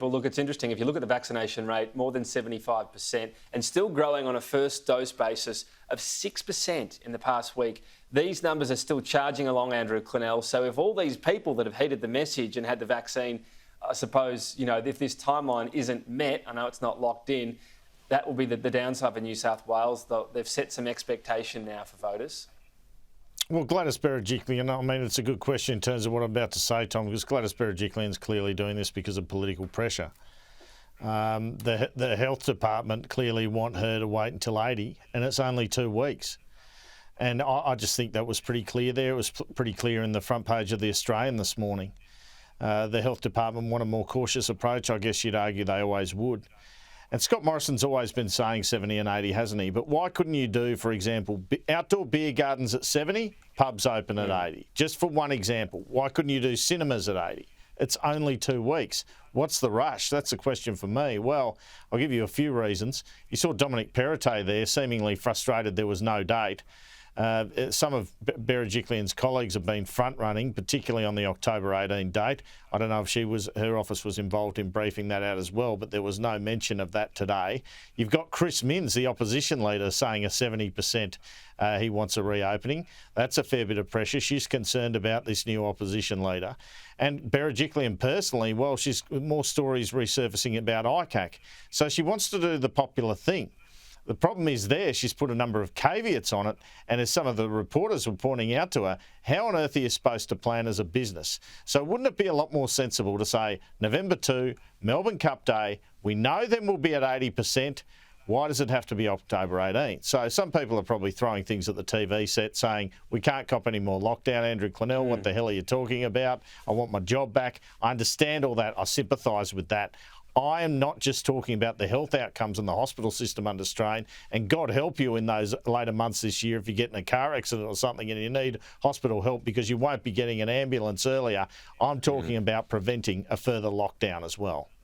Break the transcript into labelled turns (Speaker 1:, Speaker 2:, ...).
Speaker 1: Well, look, it's interesting. If you look at the vaccination rate, more than 75%, and still growing on a first dose basis of 6% in the past week. These numbers are still charging along, Andrew Clennell. So if all these people that have heeded the message and had the vaccine, I suppose, if this timeline isn't met, I know it's not locked in, that will be the downside for New South Wales. They've set some expectation now for voters.
Speaker 2: Well, Gladys Berejiklian, I mean, it's a good question in terms of what I'm about to say, Tom, because Gladys Berejiklian is clearly doing this because of political pressure. The health department clearly want her to wait until 80, and it's only 2 weeks. And I just think that was pretty clear there. It was pretty clear in the front page of The Australian this morning. The health department want a more cautious approach. I guess you'd argue they always would. And Scott Morrison's always been saying 70 and 80, hasn't he? But why couldn't you do, for example, outdoor beer gardens at 70, pubs open at 80? Just for one example. Why couldn't you do cinemas at 80? It's only 2 weeks. What's the rush? That's the question for me. Well, I'll give you a few reasons. You saw Dominic Perrottet there, seemingly frustrated there was no date. Some of Berejiklian's colleagues have been front-running, particularly on the October 18 date. I don't know if her office was involved in briefing that out as well, but there was no mention of that today. You've got Chris Minns, the opposition leader, saying a 70% he wants a reopening. That's a fair bit of pressure. She's concerned about this new opposition leader. And Berejiklian personally, well, she's more stories resurfacing about ICAC. So she wants to do the popular thing. The problem is she's put a number of caveats on it, and as some of the reporters were pointing out to her, how on earth are you supposed to plan as a business? So wouldn't it be a lot more sensible to say November 2, Melbourne Cup Day, we know then we'll be at 80%, why does it have to be October 18? So some people are probably throwing things at the TV set saying, we can't cop any more lockdown, Andrew Clennell, what the hell are you talking about? I want my job back. I understand all that, I sympathise with that. I am not just talking about the health outcomes in the hospital system under strain, and God help you in those later months this year if you get in a car accident or something and you need hospital help because you won't be getting an ambulance earlier. I'm talking about preventing a further lockdown as well.